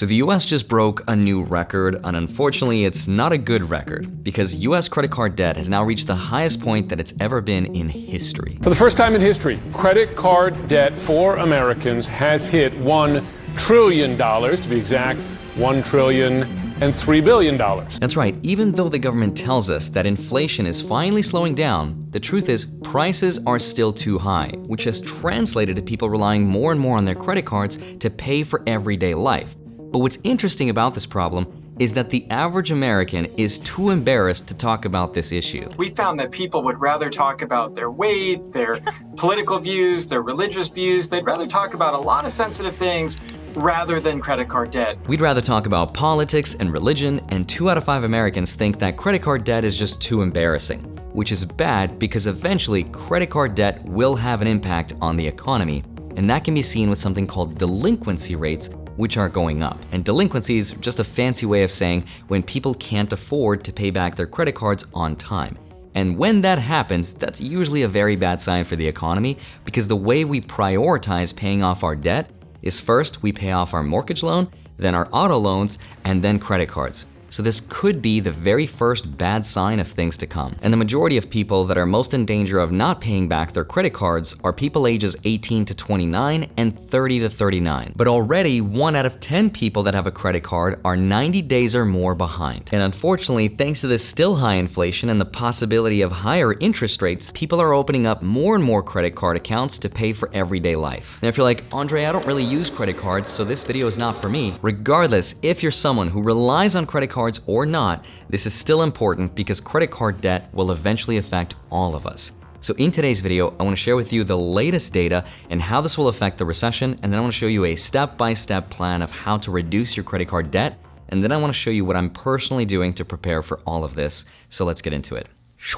So the US just broke a new record, and unfortunately it's not a good record, because US credit card debt has now reached the highest point that it's ever been in history. For the first time in history, credit card debt for Americans has hit $1 trillion, to be exact, $1,003 billion. That's right, even though the government tells us that inflation is finally slowing down, the truth is prices are still too high, which has translated to people relying more and more on their credit cards to pay for everyday life. But what's interesting about this problem is that the average American is too embarrassed to talk about this issue. We found that people would rather talk about their weight, their political views, their religious views. They'd rather talk about a lot of sensitive things rather than credit card debt. We'd rather talk about politics and religion, and 2 out of 5 Americans think that credit card debt is just too embarrassing, which is bad because eventually credit card debt will have an impact on the economy, and that can be seen with something called delinquency rates, which are going up. And delinquency is just a fancy way of saying when people can't afford to pay back their credit cards on time. And when that happens, that's usually a very bad sign for the economy, because the way we prioritize paying off our debt is first we pay off our mortgage loan, then our auto loans, and then credit cards. So this could be the very first bad sign of things to come. And the majority of people that are most in danger of not paying back their credit cards are people ages 18 to 29 and 30 to 39. But already 1 out of 10 people that have a credit card are 90 days or more behind. And unfortunately, thanks to this still high inflation and the possibility of higher interest rates, people are opening up more and more credit card accounts to pay for everyday life. And if you're like, Andre, I don't really use credit cards, so this video is not for me. Regardless, if you're someone who relies on credit cards or not, this is still important because credit card debt will eventually affect all of us. So in today's video, I want to share with you the latest data and how this will affect the recession, and then I want to show you a step-by-step plan of how to reduce your credit card debt, and then I want to show you what I'm personally doing to prepare for all of this. So let's get into it.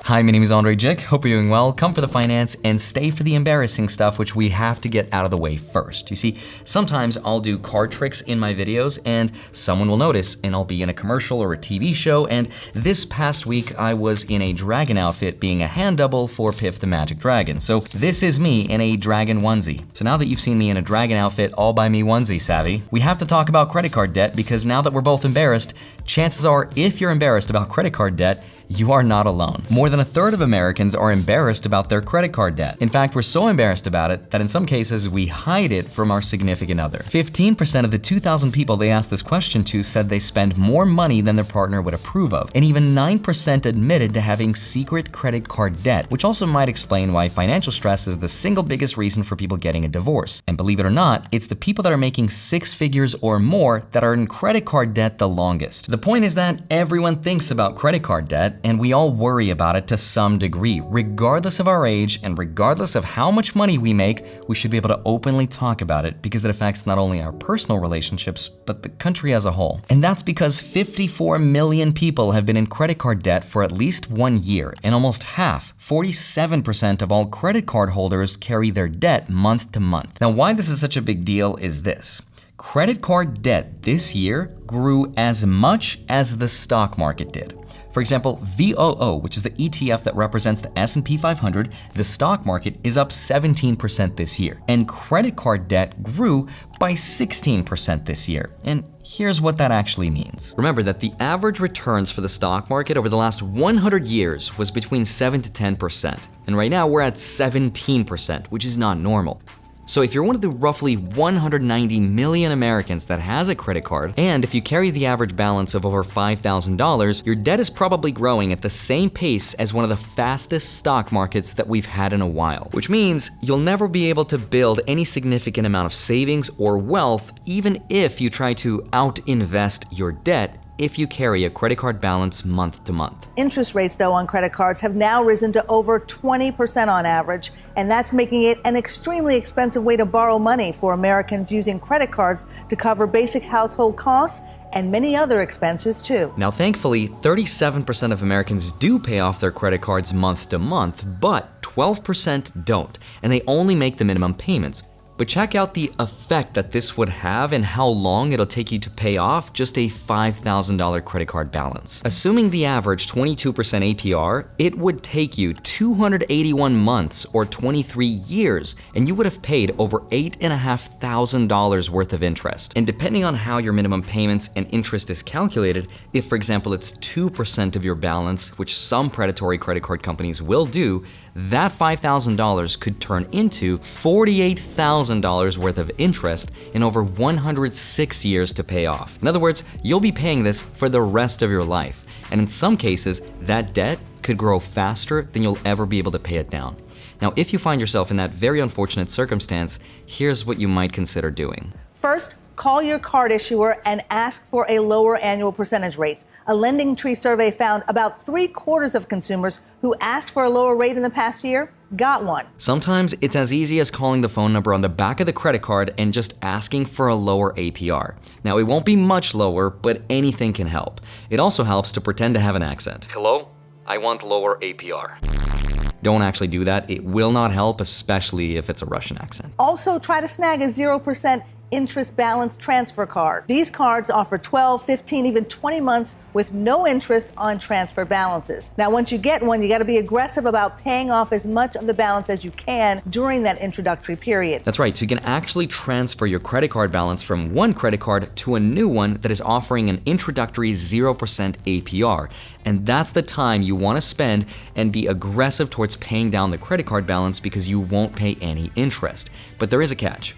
Hi, my name is Andrei Jikh. Hope you're doing well. Come for the finance and stay for the embarrassing stuff, which we have to get out of the way first. You see, sometimes I'll do card tricks in my videos and someone will notice, and I'll be in a commercial or a TV show. And this past week, I was in a dragon outfit being a hand double for Piff the Magic Dragon. So this is me in a dragon onesie. So now that you've seen me in a dragon outfit all by me onesie savvy, we have to talk about credit card debt, because now that we're both embarrassed, chances are if you're embarrassed about credit card debt, you are not alone. More than 1/3 of Americans are embarrassed about their credit card debt. In fact, we're so embarrassed about it that in some cases we hide it from our significant other. 15% of the 2,000 people they asked this question to said they spend more money than their partner would approve of. And even 9% admitted to having secret credit card debt, which also might explain why financial stress is the single biggest reason for people getting a divorce. And believe it or not, it's the people that are making 6 figures or more that are in credit card debt the longest. The point is that everyone thinks about credit card debt, and we all worry about it to some degree. Regardless of our age and regardless of how much money we make, we should be able to openly talk about it, because it affects not only our personal relationships, but the country as a whole. And that's because 54 million people have been in credit card debt for at least 1 year, and almost half, 47% of all credit card holders carry their debt month to month. Now, why this is such a big deal is this. Credit card debt this year grew as much as the stock market did. For example, VOO, which is the ETF that represents the S&P 500, the stock market is up 17% this year. And credit card debt grew by 16% this year. And here's what that actually means. Remember that the average returns for the stock market over the last 100 years was between 7 to 10%. And right now we're at 17%, which is not normal. So if you're one of the roughly 190 million Americans that has a credit card, and if you carry the average balance of over $5,000, your debt is probably growing at the same pace as one of the fastest stock markets that we've had in a while. Which means you'll never be able to build any significant amount of savings or wealth, even if you try to out-invest your debt, if you carry a credit card balance month to month. Interest rates, though, on credit cards have now risen to over 20% on average, and that's making it an extremely expensive way to borrow money for Americans using credit cards to cover basic household costs and many other expenses, too. Now, thankfully, 37% of Americans do pay off their credit cards month to month, but 12% don't, and they only make the minimum payments. But check out the effect that this would have and how long it'll take you to pay off just a $5,000 credit card balance. Assuming the average 22% APR, it would take you 281 months or 23 years, and you would have paid over $8,500 worth of interest. And depending on how your minimum payments and interest is calculated, if for example it's 2% of your balance, which some predatory credit card companies will do, that $5,000 could turn into $48,000 worth of interest in over 106 years to pay off. In other words, you'll be paying this for the rest of your life. And in some cases, that debt could grow faster than you'll ever be able to pay it down. Now, if you find yourself in that very unfortunate circumstance, here's what you might consider doing. First, call your card issuer and ask for a lower annual percentage rate. A Lending Tree survey found about 3/4 of consumers who asked for a lower rate in the past year got one. Sometimes it's as easy as calling the phone number on the back of the credit card and just asking for a lower APR. Now, it won't be much lower, but anything can help. It also helps to pretend to have an accent. Hello? I want lower APR. Don't actually do that. It will not help, especially if it's a Russian accent. Also, try to snag a 0% interest balance transfer card. These cards offer 12, 15, even 20 months with no interest on transfer balances. Now, once you get one, you got to be aggressive about paying off as much of the balance as you can during that introductory period. That's right. So you can actually transfer your credit card balance from one credit card to a new one that is offering an introductory 0% APR. And that's the time you want to spend and be aggressive towards paying down the credit card balance because you won't pay any interest. But there is a catch.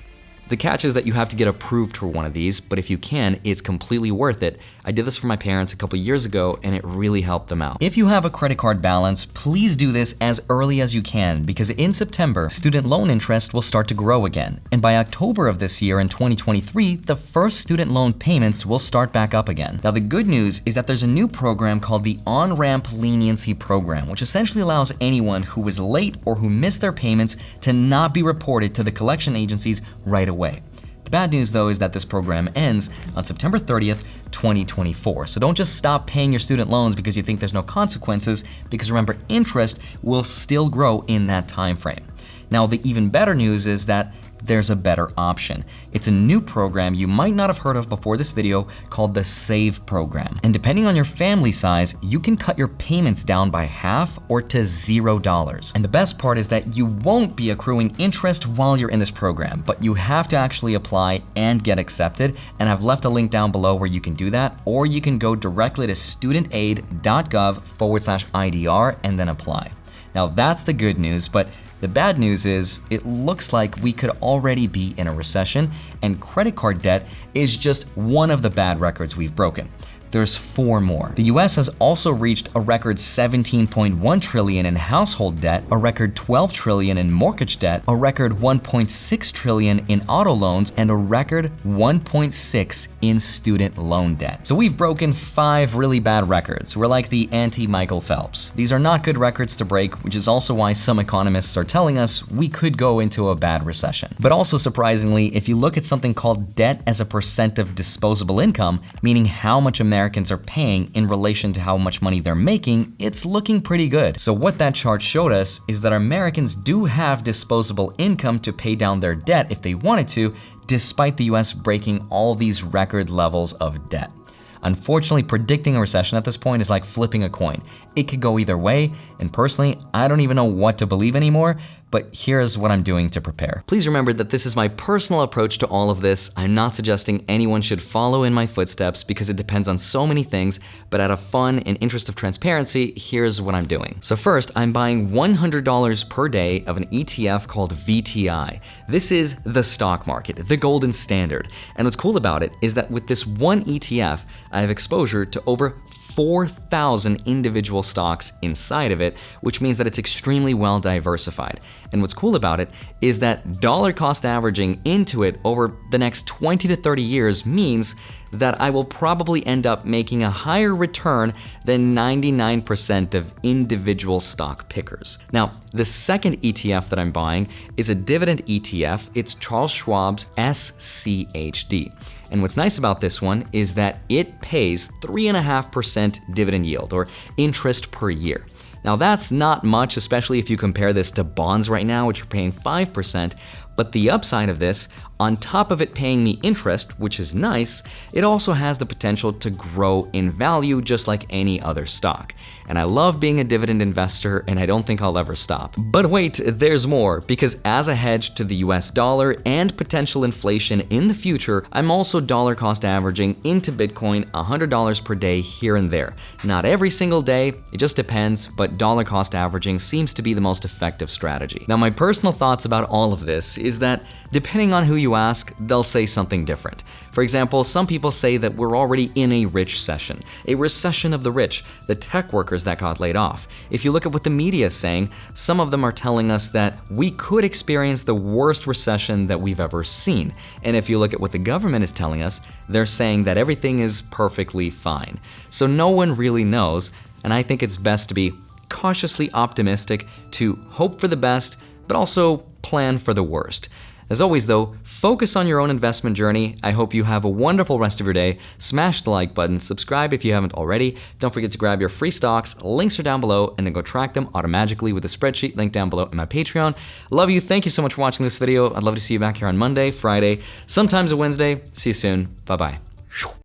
The catch is that you have to get approved for one of these, but if you can, it's completely worth it. I did this for my parents a couple years ago and it really helped them out. If you have a credit card balance, please do this as early as you can because in September, student loan interest will start to grow again. And by October of this year in 2023, the first student loan payments will start back up again. Now, the good news is that there's a new program called the On-Ramp Leniency Program, which essentially allows anyone who was late or who missed their payments to not be reported to the collection agencies right away. The bad news, though, is that this program ends on September 30th, 2024. So don't just stop paying your student loans because you think there's no consequences, because remember, interest will still grow in that time frame. Now, the even better news is that there's a better option. It's a new program you might not have heard of before this video called the SAVE program. And depending on your family size, you can cut your payments down by half or to $0. And the best part is that you won't be accruing interest while you're in this program, but you have to actually apply and get accepted. And I've left a link down below where you can do that, or you can go directly to studentaid.gov/IDR and then apply. Now that's the good news, but the bad news is it looks like we could already be in a recession, and credit card debt is just one of the bad records we've broken. There's 4 more. The US has also reached a record $17.1 trillion in household debt, a record $12 trillion in mortgage debt, a record $1.6 trillion in auto loans, and a record $1.6 in student loan debt. So we've broken 5 really bad records. We're like the anti-Michael Phelps. These are not good records to break, which is also why some economists are telling us we could go into a bad recession. But also surprisingly, if you look at something called debt as a percent of disposable income, meaning how much Americans are paying in relation to how much money they're making, it's looking pretty good. So what that chart showed us is that Americans do have disposable income to pay down their debt if they wanted to, despite the US breaking all these record levels of debt. Unfortunately, predicting a recession at this point is like flipping a coin. It could go either way, and personally, I don't even know what to believe anymore, but here's what I'm doing to prepare. Please remember that this is my personal approach to all of this. I'm not suggesting anyone should follow in my footsteps because it depends on so many things, but out of fun and interest of transparency, here's what I'm doing. So first, I'm buying $100 per day of an ETF called VTI. This is the stock market, the golden standard. And what's cool about it is that with this one ETF, I have exposure to over 4,000 individual stocks inside of it, which means that it's extremely well diversified. And what's cool about it is that dollar cost averaging into it over the next 20 to 30 years means that I will probably end up making a higher return than 99% of individual stock pickers. Now, the second ETF that I'm buying is a dividend ETF. It's Charles Schwab's SCHD. And what's nice about this one is that it pays 3.5% dividend yield, or interest per year. Now that's not much, especially if you compare this to bonds right now, which are paying 5%, But the upside of this, on top of it paying me interest, which is nice, it also has the potential to grow in value just like any other stock. And I love being a dividend investor, and I don't think I'll ever stop. But wait, there's more, because as a hedge to the US dollar and potential inflation in the future, I'm also dollar cost averaging into Bitcoin $100 per day here and there. Not every single day, it just depends, but dollar cost averaging seems to be the most effective strategy. Now, my personal thoughts about all of this is that depending on who you ask, they'll say something different. For example, some people say that we're already in a rich recession, a recession of the rich, the tech workers that got laid off. If you look at what the media is saying, some of them are telling us that we could experience the worst recession that we've ever seen. And if you look at what the government is telling us, they're saying that everything is perfectly fine. So no one really knows, and I think it's best to be cautiously optimistic, to hope for the best, but also plan for the worst. As always though, focus on your own investment journey. I hope you have a wonderful rest of your day. Smash the like button, subscribe if you haven't already. Don't forget to grab your free stocks, links are down below, and then go track them automatically with a spreadsheet linked down below in my Patreon. Love you, thank you so much for watching this video. I'd love to see you back here on Monday, Friday, sometimes a Wednesday. See you soon, bye bye.